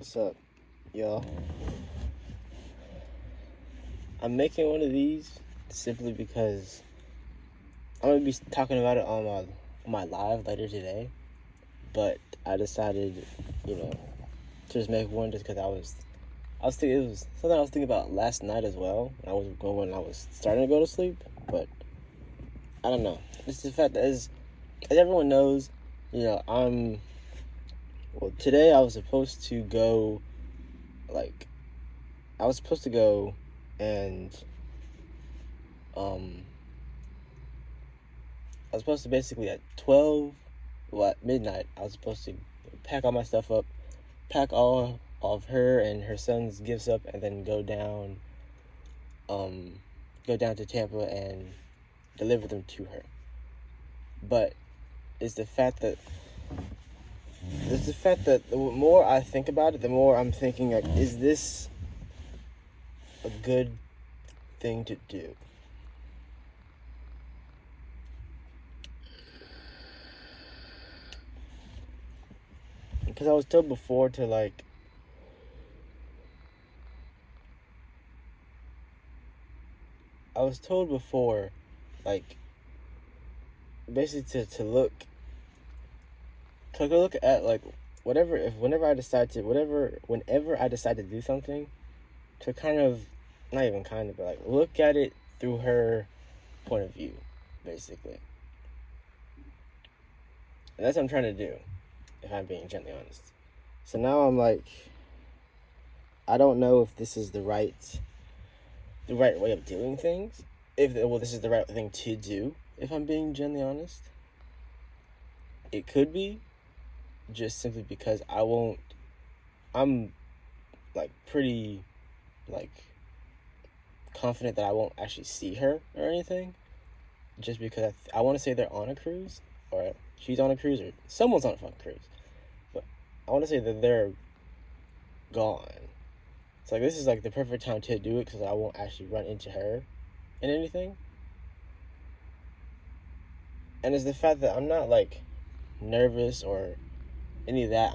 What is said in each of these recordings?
What's up, y'all? I'm making one of these simply because I'm gonna be talking about it on my live later today. But I decided, to just make one just because I was thinking it was something I was thinking about last night as well. When I was starting to go to sleep, but I don't know. It's the fact that as everyone knows, I'm. Well, today I was supposed to go, like, I was supposed to go and um I was supposed to basically at 12, at midnight, I was supposed to pack all my stuff up, pack all of her and her son's gifts up, and then um, go down to Tampa and deliver them to her. But it's the fact that the more I think about it, the more I'm thinking, like, is this a good thing to do? Because I was told before to, like, I was told before, like, basically to look, take a look at, like, whenever I decide to whenever I decide to do something, to kind of, not even kind of, but like, look at it through her point of view, basically. And that's what I'm trying to do, if I'm being gently honest. So now I'm like, I don't know if this is the right way of doing things. This is the right thing to do, if I'm being gently honest. It could be, just simply because I'm like pretty, like, confident that I won't actually see her or anything, just because I want to say they're on a cruise, or she's on a cruise, or someone's on a fucking cruise, but I want to say that they're gone. So, like, this is like the perfect time to do it because I won't actually run into her and anything. And it's the fact that I'm not, like, nervous or any of that.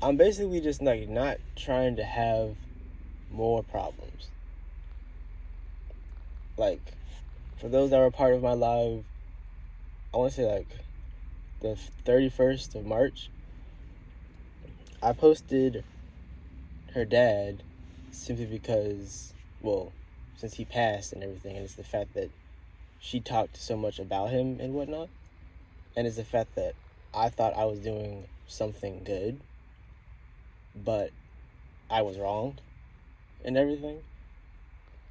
I'm basically just, like, not trying to have more problems. Like, for those that were part of my live, I want to say, like, the 31st of March, I posted her dad simply because, well, since he passed and everything, and it's the fact that she talked so much about him and whatnot, and it's the fact that I thought I was doing something good, but I was wrong and everything.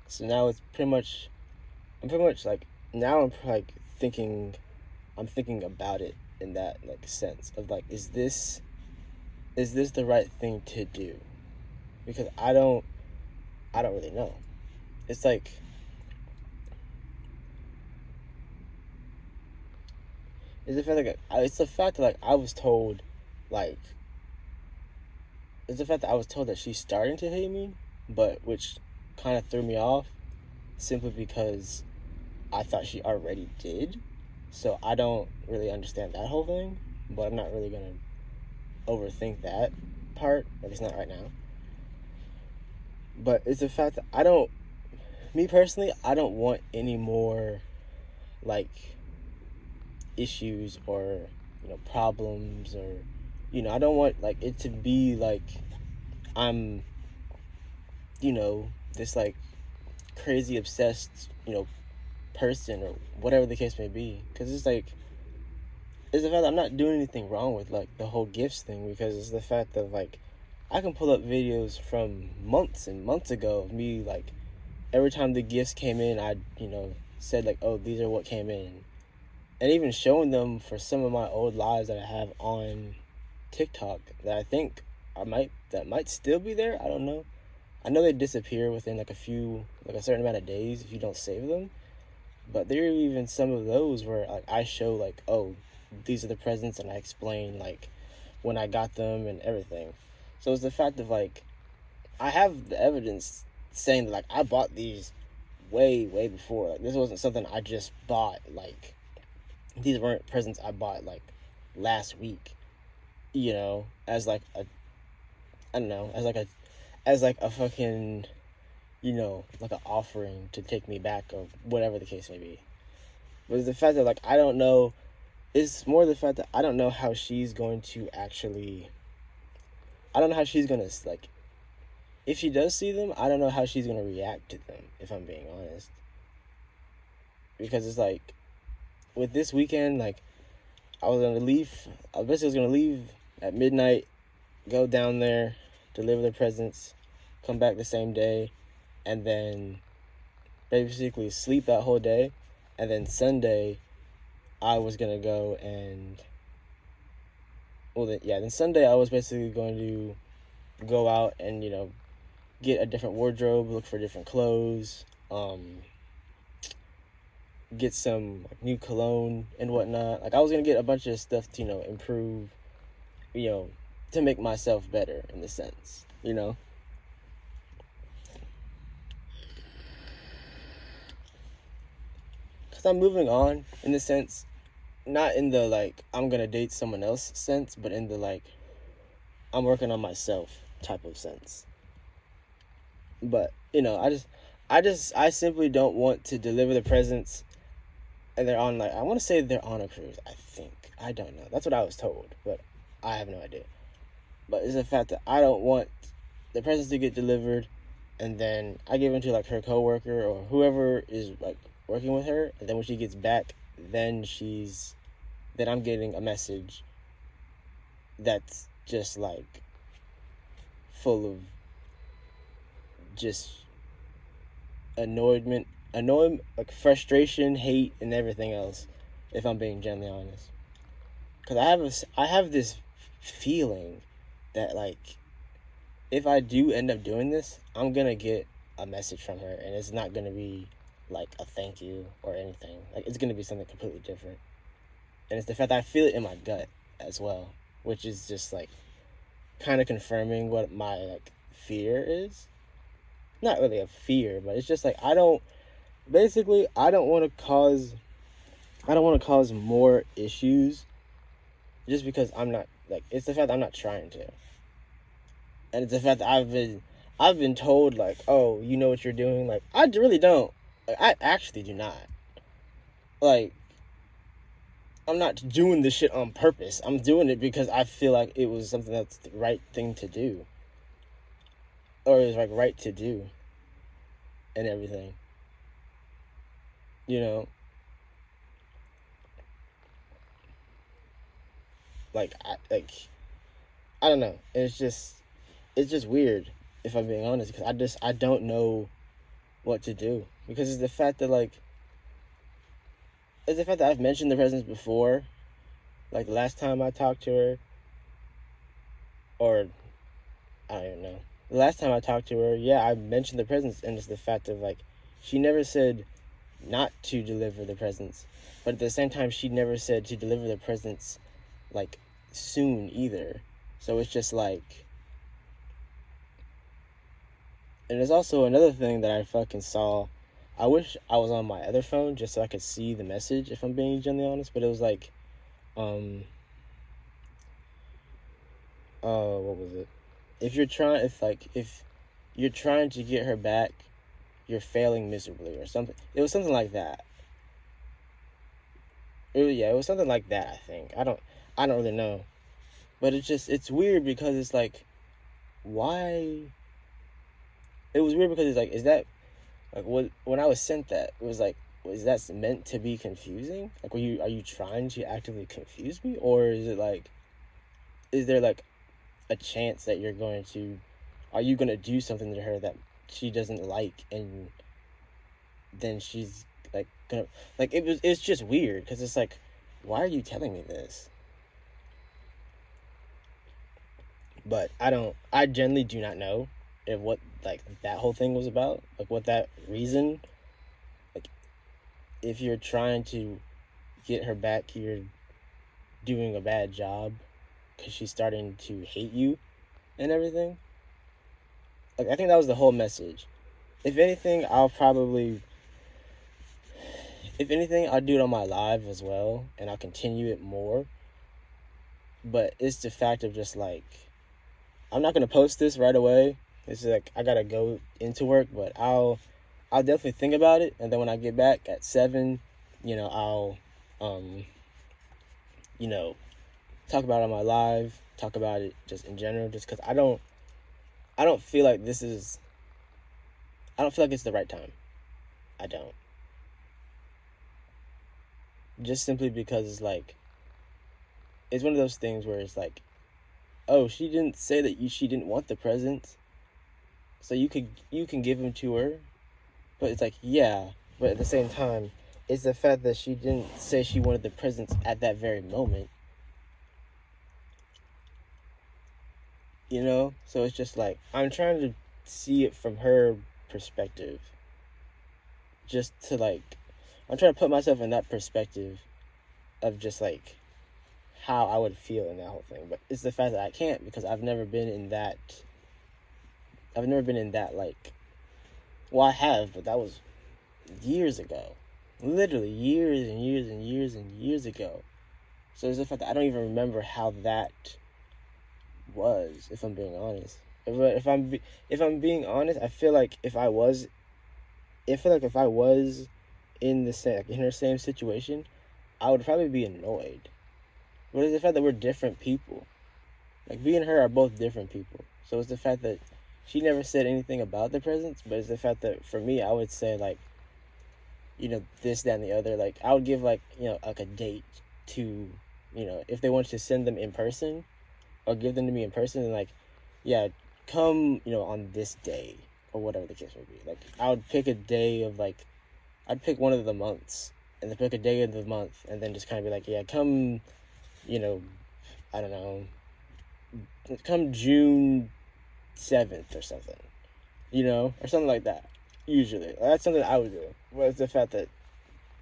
So now I'm pretty much like, now I'm like I'm thinking about it in that, like, sense of, like, is this the right thing to do? Because I don't really know. It's like, it's the fact that, like, like it's the fact that I was told that she's starting to hate me, but which kind of threw me off, simply because I thought she already did. So I don't really understand that whole thing, but I'm not really gonna overthink that part, at least not right now. But it's the fact that me personally, I don't want any more, like, issues or, problems, or, I don't want, like, it to be like I'm, this, like, crazy obsessed, person, or whatever the case may be. Because it's like, it's the fact that I'm not doing anything wrong with, like, the whole gifts thing, because it's the fact that, like, I can pull up videos from months and months ago of me, like, every time the gifts came in, I, said, like, oh, these are what came in. And even showing them for some of my old lives that I have on TikTok that I think that might still be there. I don't know. I know they disappear within, like, a certain amount of days if you don't save them. But there are even some of those where, like, I show, like, oh, these are the presents, and I explain, like, when I got them and everything. So it's the fact of, like, I have the evidence saying that, like, I bought these way, way before. Like, this wasn't something I just bought, like, these weren't presents I bought, like, last week, as, like, I don't know, as like a fucking, you know, like an offering to take me back or whatever the case may be. But it's the fact that like I don't know. It's more the fact that I don't know how she's going to actually. I don't know how she's gonna like. If she does see them, I don't know how she's gonna react to them. If I'm being honest, because it's like, with this weekend, like, I was gonna leave. I basically was gonna leave at midnight, go down there, deliver the presents, come back the same day, and then basically sleep that whole day, and then Sunday, I was gonna go and then Sunday I was basically going to go out and, you know, get a different wardrobe, look for different clothes, get some like, new cologne and whatnot. Like I was gonna get a bunch of stuff to, you know, improve, you know, to make myself better in the sense, you know. Cause I'm moving on in the sense, not in the like I'm gonna date someone else sense, but in the like I'm working on myself type of sense. But you know, I simply don't want to deliver the presents and they're on like I want to say they're on a cruise. I think I don't know. That's what I was told, but I have no idea. But it's the fact that I don't want the presents to get delivered, and then I give them to like her coworker or whoever is like working with her, and then when she gets back, then I'm getting a message that's just like full of just like frustration, hate, and everything else. If I'm being genuinely honest, because I have this feeling that like if I do end up doing this, I'm gonna get a message from her, and it's not gonna be like a thank you or anything. Like it's gonna be something completely different, and it's the fact that I feel it in my gut as well, which is just like kind of confirming what my like fear is. Not really a fear, but it's just like I don't want to cause more issues just because I'm not like it's the fact that I'm not trying to. And it's the fact that I've been told like, "Oh, you know what you're doing?" Like I really don't. Like, I actually do not. Like I'm not doing this shit on purpose. I'm doing it because I feel like it was something that's the right thing to do. Or it was like right to do and everything. You know? I don't know. It's just weird if I'm being honest because I don't know what to do because it's the fact that I've mentioned the presents before, like the last time I talked to her, or I don't even know. The last time I talked to her, yeah, I mentioned the presents, and it's the fact of like she never said not to deliver the presents, but at the same time she never said to deliver the presents like soon either. So it's just like, and there's also another thing that I fucking saw. I wish I was on my other phone just so I could see the message if I'm being genuinely honest, but it was like, what was it? If you're trying to get her back, you're failing miserably or something. It was something like that. It was something like that, I think. I don't really know. But it's weird because it's like, why? It was weird because it's like, is that, like, when I was sent that, it was like, was that meant to be confusing? Like, are you trying to actively confuse me? Or is there like a chance that are you going to do something to her that she doesn't like, and then she's like gonna, like, it's just weird because it's like, why are you telling me this? But I generally do not know if what like that whole thing was about, like what that reason, like if you're trying to get her back, you're doing a bad job because she's starting to hate you and everything. Like I think that was the whole message. If anything, I'll do it on my live as well, and I'll continue it more. But it's the fact of just like, I'm not gonna post this right away. It's like I gotta go into work, but I'll definitely think about it, and then when I get back at 7, I'll you know talk about it on my live, talk about it just in general, just because I don't feel like I don't feel like it's the right time. I don't. Just simply because it's like it's one of those things where it's like, oh, she didn't say that she didn't want the presents, so you can give them to her, but it's like, yeah, but at the same time, it's the fact that she didn't say she wanted the presents at that very moment. So it's just like I'm trying to see it from her perspective, just to like I'm trying to put myself in that perspective of just like how I would feel in that whole thing. But it's the fact that I can't, because I've never been in that like, well, I have, but that was years ago, literally years and years and years and years ago. So it's the fact that I don't even remember how that was, if I'm being honest. If I'm being honest, I feel like if I was in the same, like, in her same situation, I would probably be annoyed. But it's the fact that we're different people. Like, me and her are both different people. So it's the fact that she never said anything about the presents, but it's the fact that for me, I would say, like, this, that, and the other. Like, I would give, like, like a date to, if they wanted to send them in person or give them to me in person, and, like, yeah, come, on this day or whatever the case may be. Like, I would pick a day of, like, I'd pick one of the months and then pick a day of the month and then just kind of be like, yeah, come, I don't know, come June 7th or something, or something like that. Usually, that's something I would do. But it's the fact that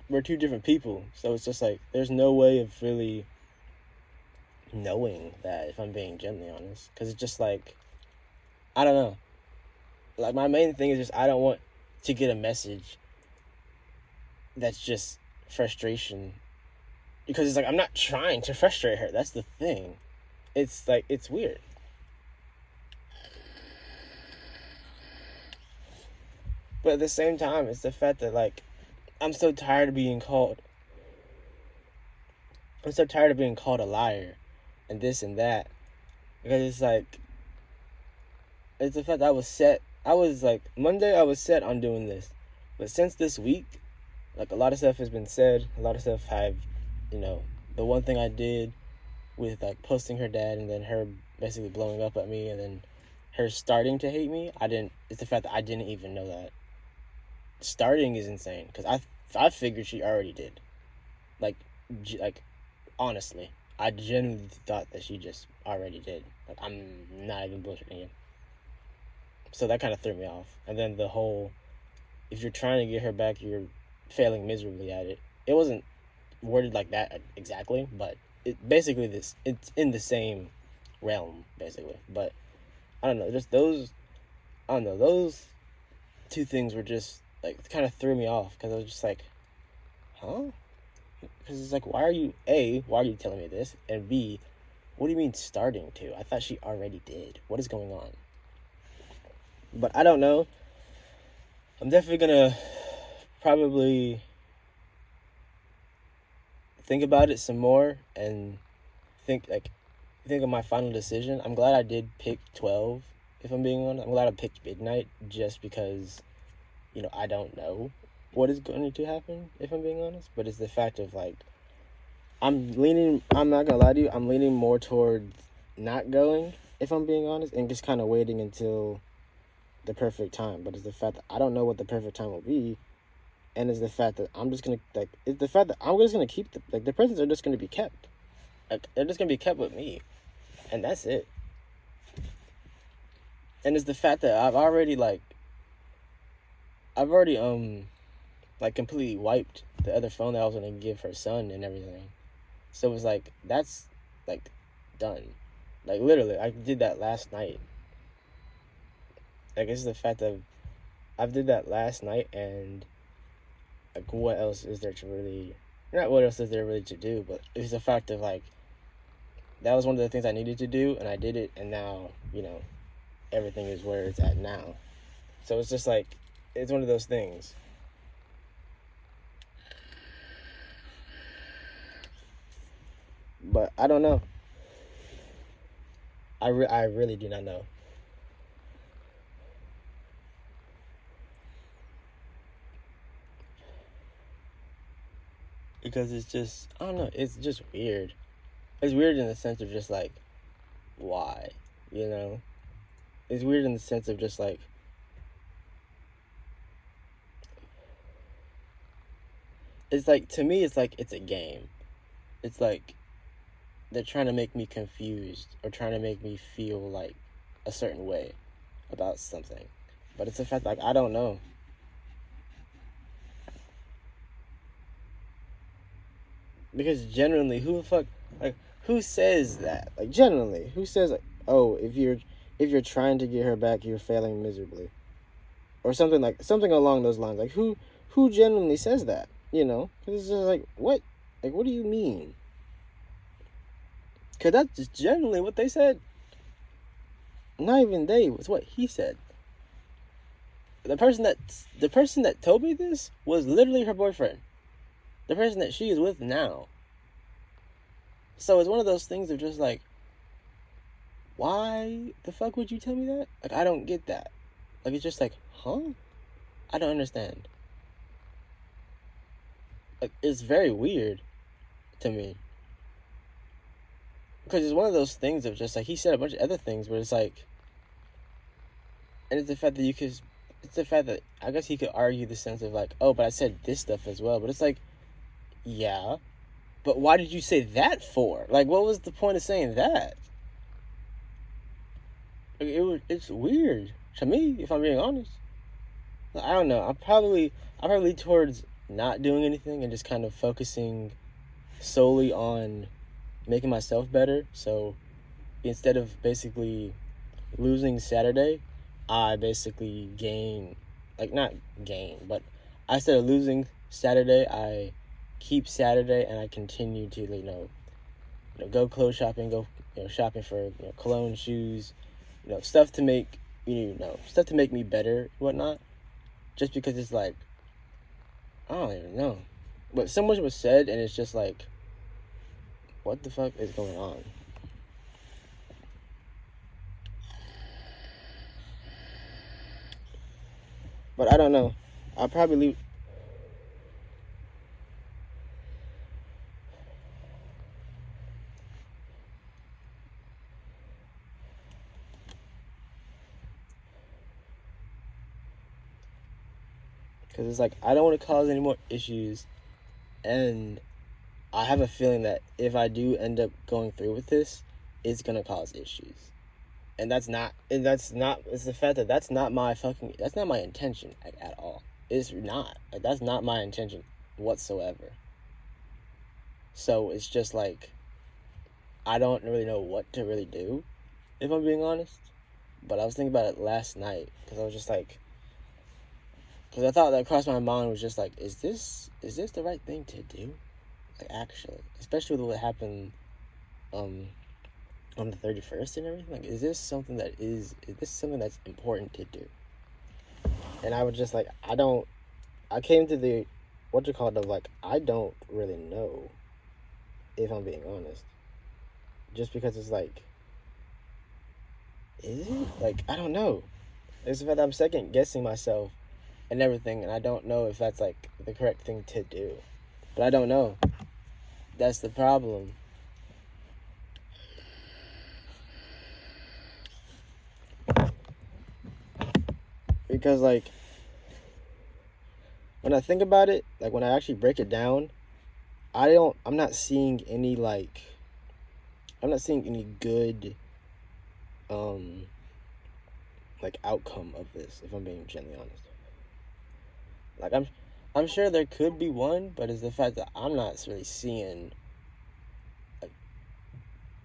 we're two different people, so it's just like there's no way of really knowing that, if I'm being gently honest, because it's just like, I don't know. Like, my main thing is just I don't want to get a message that's just frustration, because it's like I'm not trying to frustrate her. That's the thing. It's like, it's weird. But at the same time, it's the fact that, like, I'm so tired of being called a liar and this and that, because it's like, it's the fact that I was like, Monday I was set on doing this, but since this week, like, a lot of stuff has been said, a lot of stuff the one thing I did with, like, posting her dad and then her basically blowing up at me and then her starting to hate me, it's the fact that I didn't even know that. Starting is insane, because I figured she already did. Like, honestly, I genuinely thought that she just already did. Like, I'm not even bullshitting you. So that kind of threw me off. And then the whole, if you're trying to get her back, you're failing miserably at it. It wasn't worded like that exactly, but it's in the same realm, basically. But I don't know, just those two things were just like, kind of threw me off, because I was just like, huh? Because it's like, why are you telling me this, and B, what do you mean starting to? I thought she already did. What is going on? But I don't know. I'm definitely gonna probably think about it some more and think of my final decision. I'm glad I did pick 12, if I'm being honest. I'm glad I picked midnight, just because, I don't know what is going to happen, if I'm being honest. But it's the fact of, like, I'm not gonna lie to you, I'm leaning more towards not going, if I'm being honest, and just kind of waiting until the perfect time. But it's the fact that I don't know what the perfect time will be, and it's the fact that I'm just gonna, like, it's the fact that I'm just gonna keep the presents are just gonna be kept. Like, they're just gonna be kept with me, and that's it. And it's the fact that I've already like, completely wiped the other phone that I was gonna give her son and everything. So it was like, that's, like, done. Like, literally, I did that last night. Like, it's the fact that I did that last night, and, like, what else is there to really, not what else is there really to do, but it's the fact of, like, that was one of the things I needed to do, and I did it, and now, everything is where it's at now. So it's just like, it's one of those things. But I don't know. I really do not know. Because it's just, I don't know, it's just weird. It's weird in the sense of just like, why? It's weird in the sense of just like, it's like, to me, it's like, it's a game. It's like, they're trying to make me confused or trying to make me feel like a certain way about something. But it's a fact, like, I don't know. Because generally, who the fuck, like, who says that? Like, generally, who says, like, oh, if you're trying to get her back, you're failing miserably, or something along those lines. Like, who genuinely says that? Because it's just like, what? Like, what do you mean? Because that's just generally what they said. Not even they. It's what he said. The person that told me this was literally her boyfriend. The person that she is with now. So it's one of those things of just like, why the fuck would you tell me that? Like, I don't get that. Like, it's just like, huh? I don't understand. Like, it's very weird to me. Because it's one of those things of just like, he said a bunch of other things where it's like, and it's the fact that I guess he could argue the sense of like, oh, but I said this stuff as well. But it's like, yeah, but why did you say that for? Like, what was the point of saying that? Like, it's weird to me, if I'm being honest. I don't know. I'm probably towards not doing anything and just kind of focusing solely on making myself better. So instead of basically losing Saturday, I basically gain, like, not gain, but instead of losing Saturday, I keep Saturday and I continue to, go clothes shopping, go, shopping for, cologne, shoes, stuff to make, stuff to make me better, whatnot. Just because it's like, I don't even know. But so much was said, and it's just like, what the fuck is going on? But I don't know. I'll probably leave. Because it's like, I don't want to cause any more issues. And I have a feeling that if I do end up going through with this, it's going to cause issues. And it's the fact that that's not my intention at all. It's not. Like, that's not my intention whatsoever. So it's just like, I don't really know what to really do, if I'm being honest. But I was thinking about it last night, because I was just like, because I thought that crossed my mind was just like, is this the right thing to do? Like, actually, especially with what happened on the 31st and everything. Like, is this something that's important to do? And I was just like, I came to the, of like, I don't really know, if I'm being honest. Just because it's like, is it? Like, I don't know. It's the fact that I'm second guessing myself and everything, and I don't know if that's like the correct thing to do. But I don't know. That's the problem. Because, like, when I think about it, like, when I actually break it down, I'm not seeing any, like, good, like, outcome of this, if I'm being genuinely honest. Like, I'm sure there could be one, but it's the fact that I'm not really seeing, like,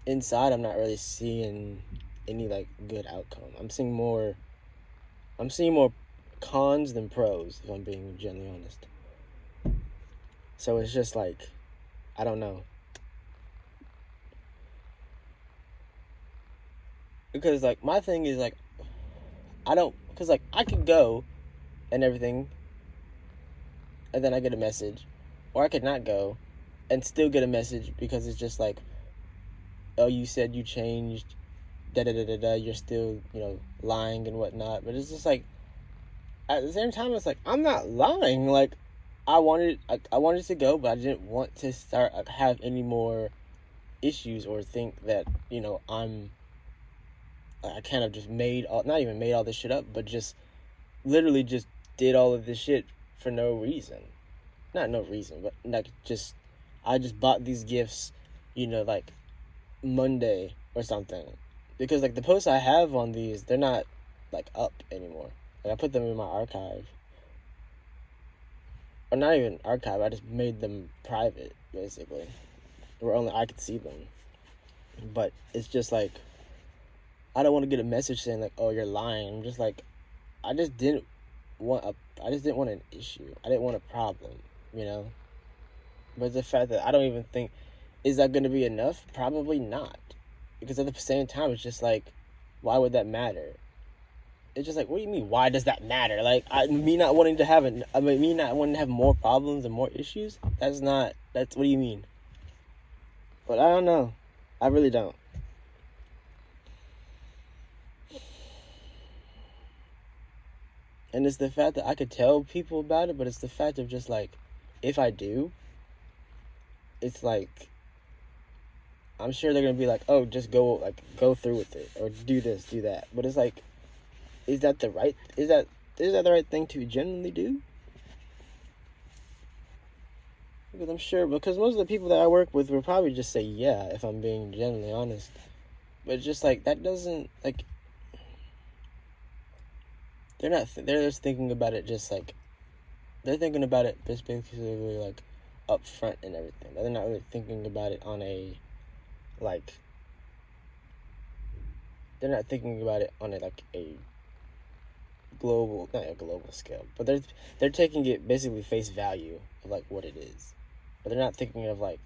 inside, I'm not really seeing any, like, good outcome. I'm seeing more cons than pros, if I'm being genuinely honest. So it's just like, I don't know. because like my thing is like I don't, because like I could go and everything, and then I get a message, or I could not go and still get a message because it's just like, oh, you said you changed, da da da da da, you're still, lying and whatnot. But it's just like, at the same time, it's like, I'm not lying. Like, I wanted to go, but I didn't want to start have any more issues or think that, I kind of just not even made all this shit up, but just literally just did all of this shit for no reason. Not no reason, but like I just bought these gifts, like Monday or something, because like the posts I have on these, they're not like up anymore. Like I put them in my archive, or not even archive. I just made them private, basically, where only I could see them. But it's just like I don't want to get a message saying like, "Oh, you're lying." I'm just like, I just didn't want an issue. I didn't want a problem, you know. But the fact that I don't even think, is that going to be enough? Probably not, because at the same time, it's just like, why would that matter? It's just like, what do you mean? Why does that matter? Like, me not wanting to have more problems and more issues. That's what do you mean? But I don't know. I really don't. And it's the fact that I could tell people about it, but it's the fact of just like, if I do, it's like, I'm sure they're gonna be like, oh, just go through with it, or do this, do that. But it's like, is that the right thing to genuinely do? Because I'm sure, because most of the people that I work with will probably just say yeah, if I'm being genuinely honest. But it's just like, that doesn't, like, they're just thinking about it just like, they're thinking about it just basically like up front and everything. They're not really thinking about it on a, like, they're not thinking about it on a, like, a global, not a global scale, but they're taking it basically face value of like what it is. But they're not thinking of like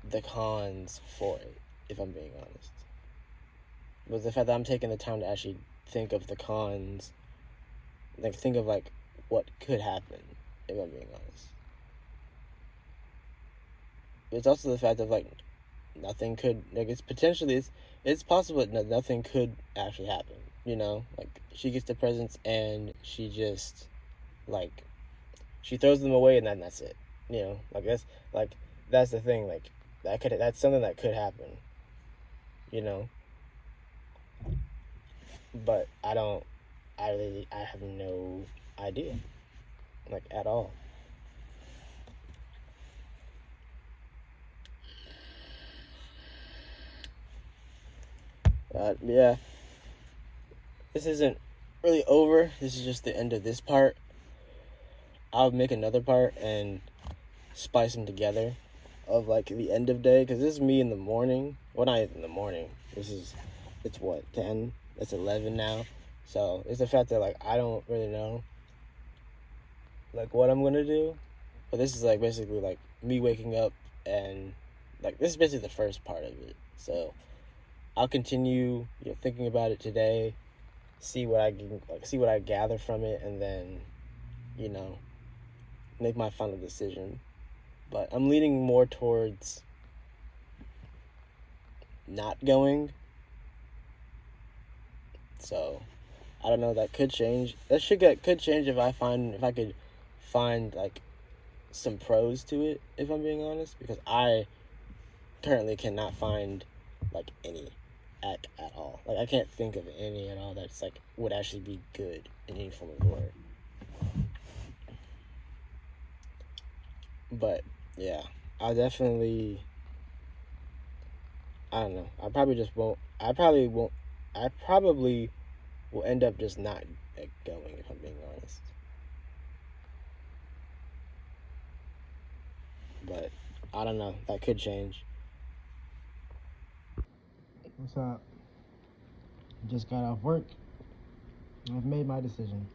the cons for it, if I'm being honest. But the fact that I'm taking the time to actually think of the cons, like think of like what could happen, if I'm being honest. It's also the fact of like nothing could, like, it's possible that nothing could actually happen, like she gets the presents and she just like she throws them away and then that's it, like that's the thing, like that's something that could happen, but I have no idea, like, at all. Yeah, this isn't really over. This is just the end of this part. I'll make another part and spice them together of like the end of day, because this is me in the morning. Well, not even in the morning. It's what, 10? It's 11 now. So it's the fact that like I don't really know like what I'm gonna do. But this is like basically like me waking up, and like this is basically the first part of it. So I'll continue, thinking about it today, see what I gather from it, and then, make my final decision. But I'm leaning more towards not going. So I don't know, that could change. Could change if I could find like some pros to it, if I'm being honest, because I currently cannot find like any at all. Like I can't think of any at all that's like would actually be good in any form of word. But yeah, I don't know. I probably just won't. I probably won't. I probably will end up just not going, if I'm being honest. But I don't know. That could change. What's up? Just got off work. I've made my decision.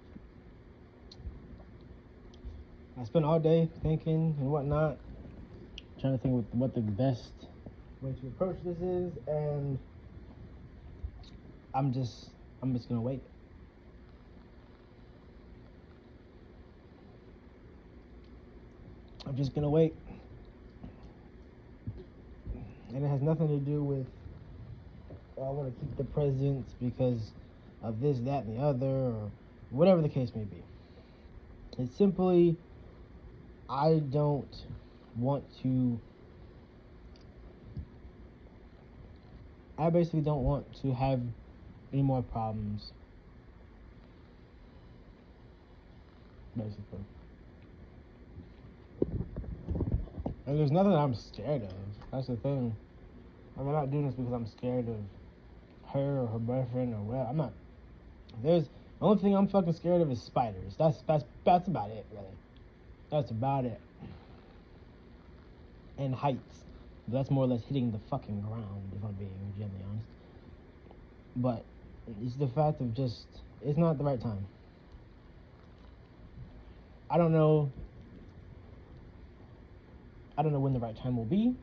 I spent all day thinking and whatnot, trying to think what the best way to approach this is, and I'm just gonna wait. I'm just gonna wait. And it has nothing to do with, oh, I want to keep the presents because of this, that, and the other, or whatever the case may be. It's simply, I don't want to, I basically don't want to have any more problems, basically. And there's nothing I'm scared of. That's the thing. I'm not doing this because I'm scared of her or her boyfriend or whatever. I'm not. There's the only thing I'm fucking scared of is spiders. That's about it, really. That's about it. And heights. That's more or less hitting the fucking ground, if I'm being genuinely honest. But it's the fact of just, it's not the right time. I don't know. I don't know when the right time will be.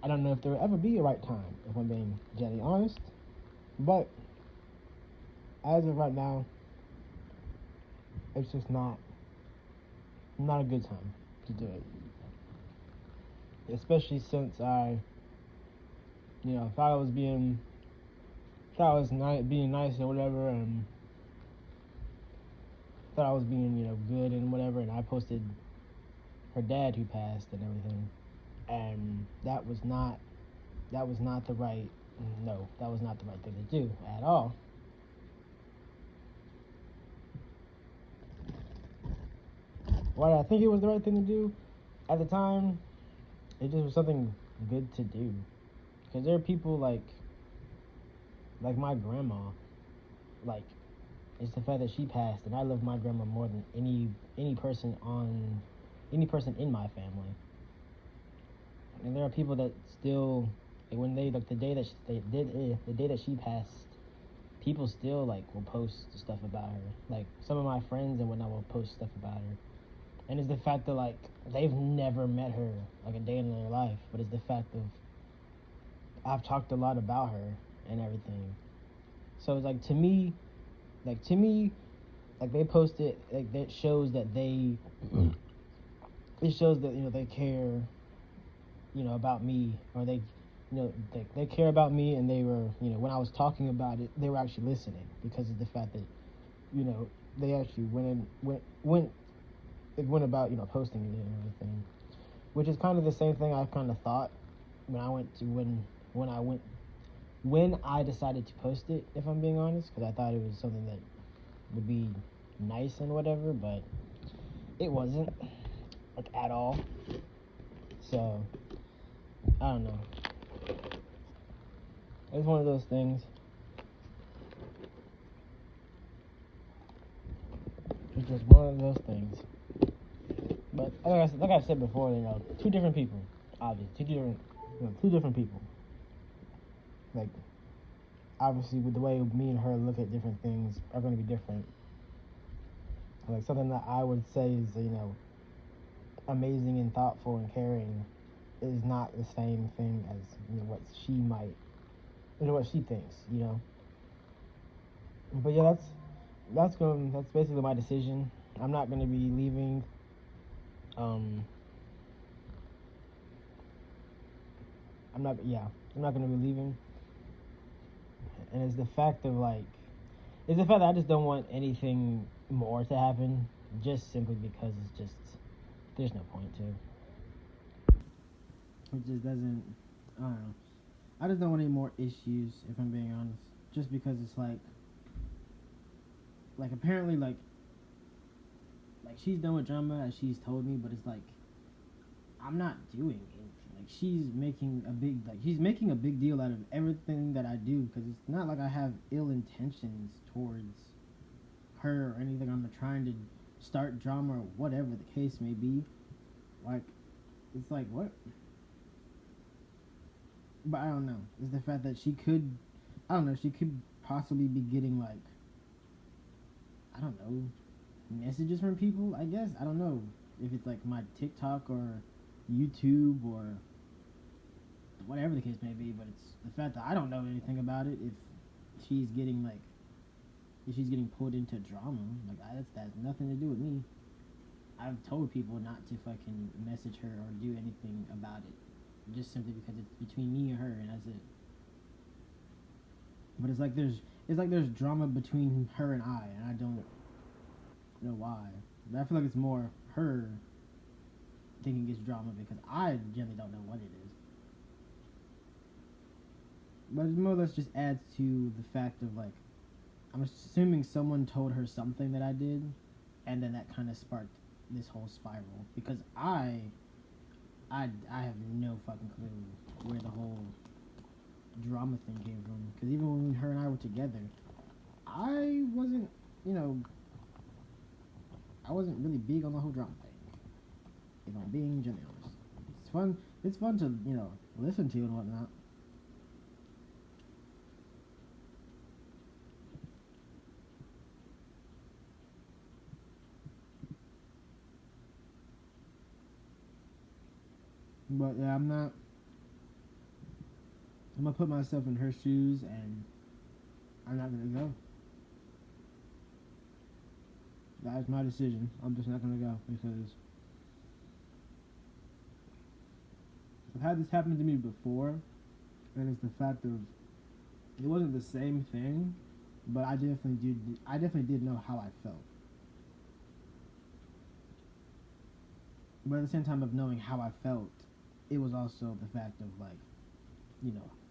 I don't know if there will ever be a right time, if I'm being genuinely honest. But as of right now, it's just not a good time to do it. Especially since thought I was being nice or whatever, and thought I was being, good and whatever, and I posted her dad who passed and everything, and that was not the right thing to do at all. Why did I think it was the right thing to do? At the time, it just was something good to do. Because there are people like my grandma, like, it's the fact that she passed, and I love my grandma more than any person in my family. And there are people that still, like, when they, like, the day that she passed, people still, like, will post stuff about her. Like, some of my friends and whatnot will post stuff about her. And it's the fact that, like, they've never met her, like, a day in their life. But it's the fact of, I've talked a lot about her and everything. So it's like, to me, like, they post it, like, that shows that it shows that, they care, about me, or they care about me, and they were, when I was talking about it, they were actually listening, because of the fact that, they actually went about, posting it and everything, which is kind of the same thing I kind of thought when I decided to post it, if I'm being honest, because I thought it was something that would be nice and whatever, but it wasn't, like, at all. So I don't know. It's one of those things. It's just one of those things. But like I said before, two different people, obviously, two different people. Like, obviously, with the way me and her look at different things are going to be different. Like, something that I would say is, amazing and thoughtful and caring is not the same thing as, what she might, what she thinks, But yeah, that's basically my decision. I'm not going to be leaving. I'm not going to be leaving. And it's the fact of, like, it's the fact that I just don't want anything more to happen, just simply because it's just, there's no point to. It just doesn't, I don't know. I just don't want any more issues, if I'm being honest. Just because it's apparently, she's done with drama, as she's told me, but it's like, I'm not doing anything. Like, she's making a big deal out of everything that I do, because it's not like I have ill intentions towards her or anything. I'm trying to start drama or whatever the case may be. Like, it's like, what? But I don't know. It's the fact that she could possibly be getting, like, I don't know, messages from people, I guess. I don't know if it's like my TikTok or YouTube or whatever the case may be, but it's the fact that I don't know anything about it. If she's getting like, if she's getting pulled into drama, like that has nothing to do with me. I've told people not to fucking message her or do anything about it, just simply because it's between me and her, and that's it. But it's like there's drama between her and I don't know why. But I feel like it's more her thinking it's drama because I generally don't know what it is. But it more or less just adds to the fact of like, I'm assuming someone told her something that I did, and then that kind of sparked this whole spiral. Because I have no fucking clue where the whole drama thing came from. Because even when her and I were together, I wasn't, I wasn't really big on the whole drama thing. If I'm being genuine honest, it's fun. It's fun to listen to and whatnot. But yeah, I'm gonna put myself in her shoes, and I'm not gonna go. That's my decision. I'm just not gonna go because I've had this happen to me before, and it's the fact of it wasn't the same thing, but I definitely did know how I felt. But at the same time of knowing how I felt, it was also the fact of like,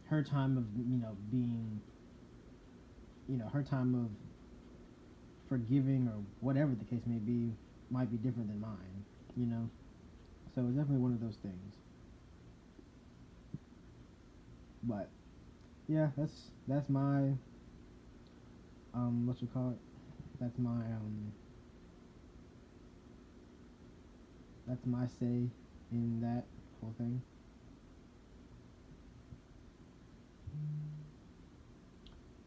her time of being, her time of forgiving or whatever the case may be might be different than mine. So it's definitely one of those things. But yeah, that's my what you call it? That's my say in that whole thing.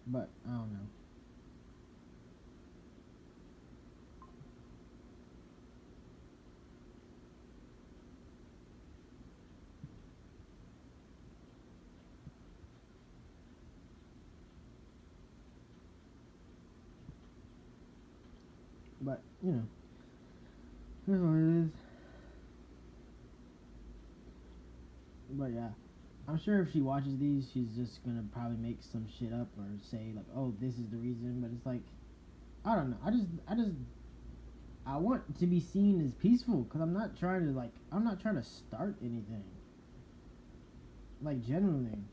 But I don't know. But here's what it is. But yeah, I'm sure if she watches these, she's just gonna probably make some shit up or say like, "Oh, this is the reason." But it's like, I don't know. I want to be seen as peaceful because I'm not trying to start anything. Like genuinely,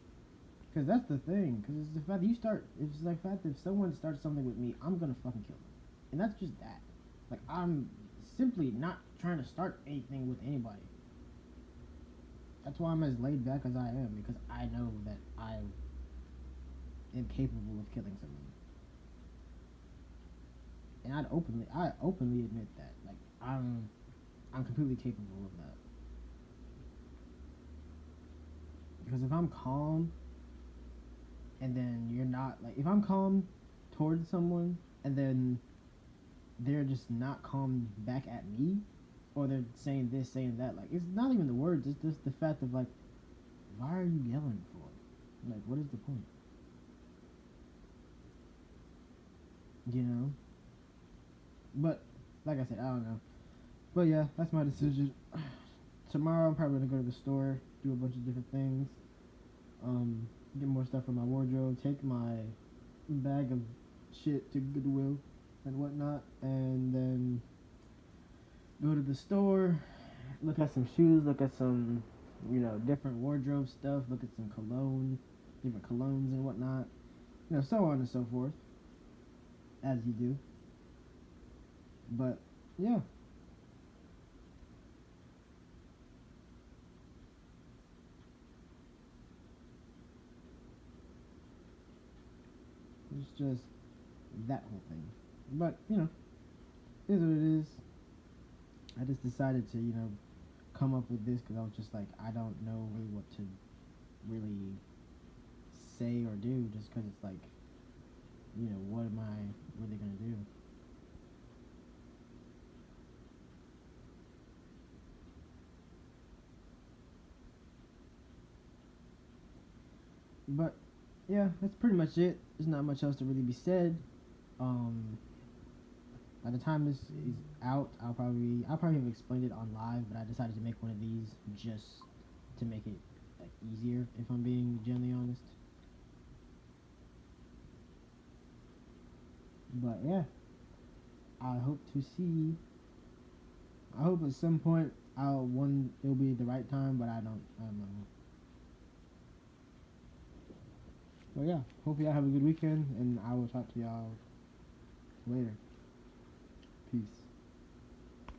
because that's the thing. Because it's the fact that it's like the fact that if someone starts something with me, I'm gonna fucking kill them, and that's just that. Like I'm simply not trying to start anything with anybody. That's why I'm as laid back as I am, because I know that I am capable of killing someone. And I openly admit that. Like I'm completely capable of that. Because if I'm calm and then you're not, like, if I'm calm towards someone and then they're just not calm back at me, or they're saying this, saying that, like, it's not even the words, it's just the fact of like, why are you yelling for? Like, what is the point? But like I said, I don't know. But yeah, that's my decision. Tomorrow I'm probably gonna go to the store, do a bunch of different things, get more stuff from my wardrobe, take my bag of shit to Goodwill and whatnot, and then go to the store, look at some shoes, look at some, different wardrobe stuff, look at some different colognes and whatnot, so on and so forth, as you do. But yeah, it's just that whole thing. But it is what it is. I just decided to come up with this because I was just like, I don't know really what to really say or do, just because it's like, what am I really gonna do? But yeah, that's pretty much it. There's not much else to really be said. Um, by the time this is out, I'll probably have explained it on live, but I decided to make one of these just to make it like easier. If I'm being genuinely honest. But yeah, I hope to see. I hope at some point it'll be the right time, but I don't know. But yeah, hope y'all have a good weekend, and I will talk to y'all later. Peace.